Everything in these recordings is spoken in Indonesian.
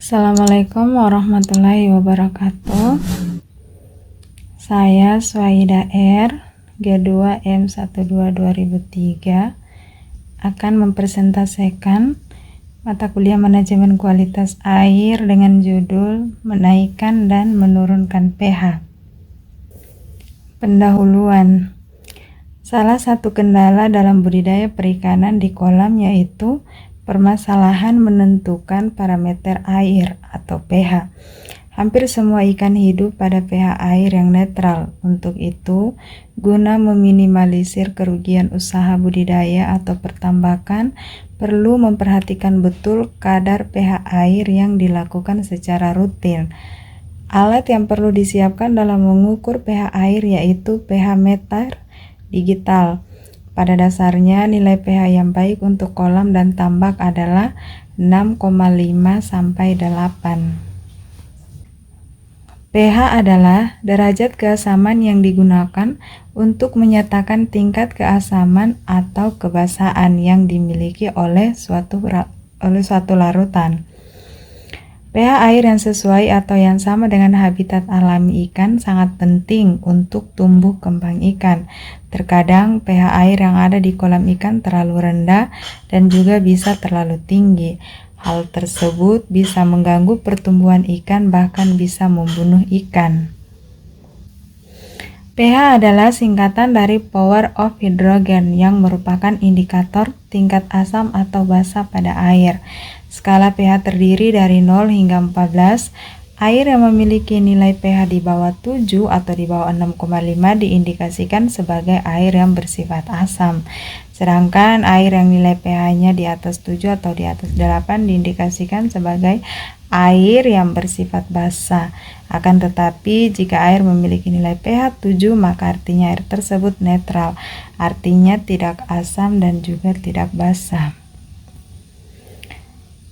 Assalamualaikum warahmatullahi wabarakatuh. Saya Swaida R, G2M12 2003 akan mempresentasikan mata kuliah manajemen kualitas air dengan judul menaikkan dan menurunkan pH. Pendahuluan. Salah satu kendala dalam budidaya perikanan di kolam yaitu permasalahan menentukan parameter air atau pH. Hampir semua ikan hidup pada pH air yang netral. Untuk itu, guna meminimalisir kerugian usaha budidaya atau pertambakan, perlu memperhatikan betul kadar pH air yang dilakukan secara rutin. Alat yang perlu disiapkan dalam mengukur pH air yaitu pH meter digital. Pada dasarnya, nilai pH yang baik untuk kolam dan tambak adalah 6,5 sampai 8. pH adalah derajat keasaman yang digunakan untuk menyatakan tingkat keasaman atau kebasahan yang dimiliki oleh suatu larutan. pH air yang sesuai atau yang sama dengan habitat alami ikan sangat penting untuk tumbuh kembang ikan. Terkadang pH air yang ada di kolam ikan terlalu rendah dan juga bisa terlalu tinggi. Hal tersebut bisa mengganggu pertumbuhan ikan, bahkan bisa membunuh ikan. pH adalah singkatan dari power of hydrogen yang merupakan indikator tingkat asam atau basa pada air. Skala pH terdiri dari 0 hingga 14. Air yang memiliki nilai pH di bawah 7 atau di bawah 6,5 diindikasikan sebagai air yang bersifat asam. Sedangkan air yang nilai pH-nya di atas 7 atau di atas 8 diindikasikan sebagai air yang bersifat basa. Akan tetapi, jika air memiliki nilai pH 7, maka artinya air tersebut netral, artinya tidak asam dan juga tidak basa.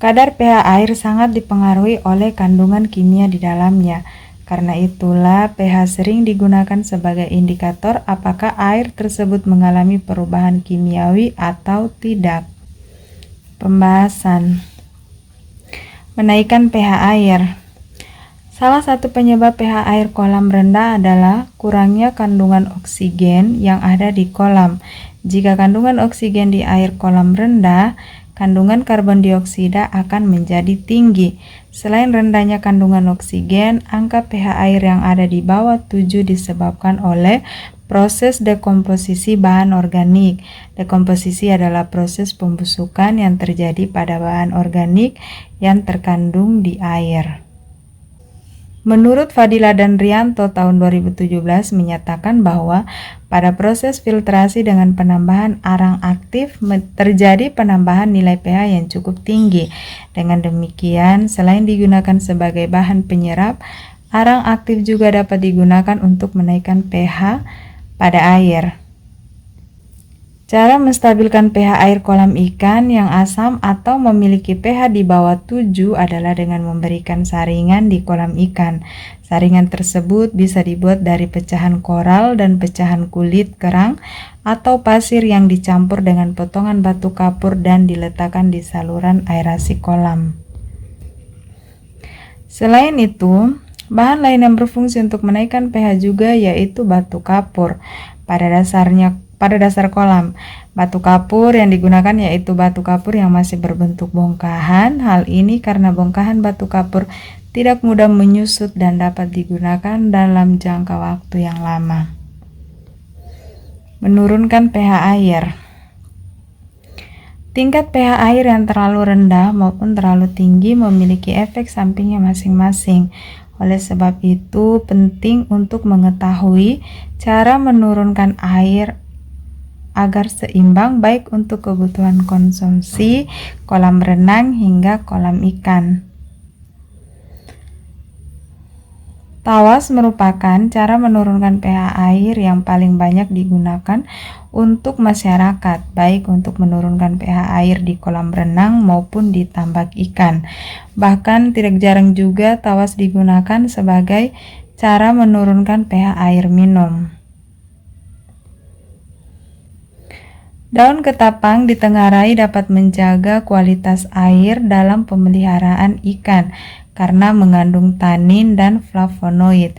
Kadar pH air sangat dipengaruhi oleh kandungan kimia di dalamnya. Karena itulah pH sering digunakan sebagai indikator apakah air tersebut mengalami perubahan kimiawi atau tidak. Pembahasan. Menaikkan pH air. Salah satu penyebab pH air kolam rendah adalah kurangnya kandungan oksigen yang ada di kolam. Jika kandungan oksigen di air kolam rendah, kandungan karbon dioksida akan menjadi tinggi. Selain rendahnya kandungan oksigen, angka pH air yang ada di bawah 7 disebabkan oleh proses dekomposisi bahan organik. Dekomposisi adalah proses pembusukan yang terjadi pada bahan organik yang terkandung di air. Menurut Fadila dan Rianto tahun 2017 menyatakan bahwa pada proses filtrasi dengan penambahan arang aktif terjadi penambahan nilai pH yang cukup tinggi. Dengan demikian, selain digunakan sebagai bahan penyerap, arang aktif juga dapat digunakan untuk menaikkan pH pada air. Cara menstabilkan pH air kolam ikan yang asam atau memiliki pH di bawah 7 adalah dengan memberikan saringan di kolam ikan. Saringan tersebut bisa dibuat dari pecahan koral dan pecahan kulit kerang atau pasir yang dicampur dengan potongan batu kapur dan diletakkan di saluran aerasi kolam. Selain itu, bahan lain yang berfungsi untuk menaikkan pH juga yaitu batu kapur. Pada dasar kolam, batu kapur yang digunakan yaitu batu kapur yang masih berbentuk bongkahan. Hal ini karena bongkahan batu kapur tidak mudah menyusut dan dapat digunakan dalam jangka waktu yang lama. Menurunkan pH air. Tingkat pH air yang terlalu rendah maupun terlalu tinggi memiliki efek sampingnya masing-masing. Oleh sebab itu, penting untuk mengetahui cara menurunkan air agar seimbang baik untuk kebutuhan konsumsi, kolam renang, hingga kolam ikan. Tawas merupakan cara menurunkan pH air yang paling banyak digunakan untuk masyarakat, baik untuk menurunkan pH air di kolam renang maupun di tambak ikan. Bahkan tidak jarang juga tawas digunakan sebagai cara menurunkan pH air minum. Daun ketapang ditengarai dapat menjaga kualitas air dalam pemeliharaan ikan. karena mengandung tanin dan flavonoid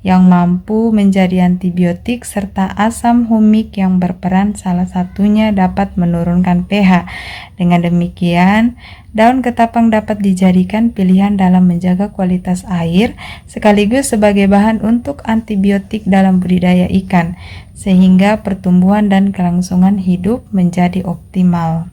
yang mampu menjadi antibiotik serta asam humik yang berperan salah satunya dapat menurunkan pH. Dengan demikian, daun ketapang dapat dijadikan pilihan dalam menjaga kualitas air sekaligus sebagai bahan untuk antibiotik dalam budidaya ikan, sehingga pertumbuhan dan kelangsungan hidup menjadi optimal.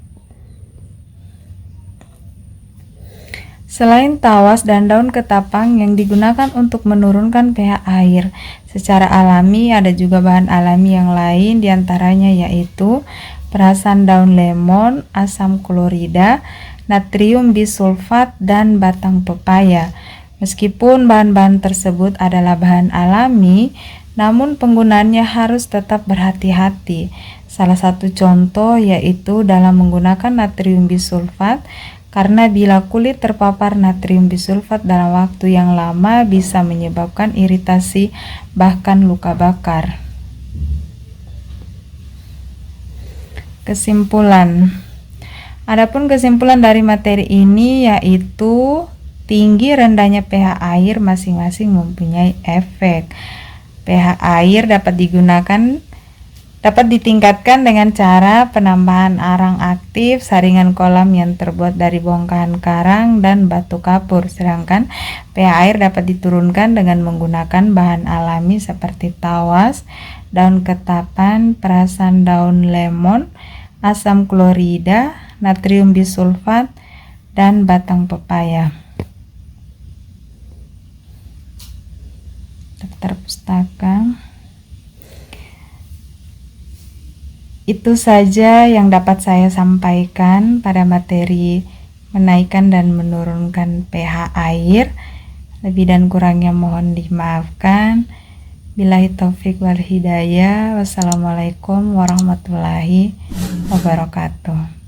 Selain tawas dan daun ketapang yang digunakan untuk menurunkan pH air secara alami, ada juga bahan alami yang lain, diantaranya yaitu perasan daun lemon, asam klorida, natrium bisulfat, dan batang pepaya. Meskipun bahan-bahan tersebut adalah bahan alami, namun penggunaannya harus tetap berhati-hati. Salah satu contoh yaitu dalam menggunakan natrium bisulfat, karena bila kulit terpapar natrium bisulfat dalam waktu yang lama bisa menyebabkan iritasi bahkan luka bakar. Kesimpulan. Adapun kesimpulan dari materi ini yaitu tinggi rendahnya pH air masing-masing mempunyai efek. pH air dapat ditingkatkan dengan cara penambahan arang aktif, saringan kolam yang terbuat dari bongkahan karang dan batu kapur. Sedangkan pH air dapat diturunkan dengan menggunakan bahan alami seperti tawas, daun ketapang, perasan daun lemon, asam klorida, natrium bisulfat, dan batang pepaya. Daftar pustaka. Itu saja yang dapat saya sampaikan pada materi menaikkan dan menurunkan pH air. Lebih dan kurangnya mohon dimaafkan. Billahi taufik wal hidayah. Wassalamualaikum warahmatullahi wabarakatuh.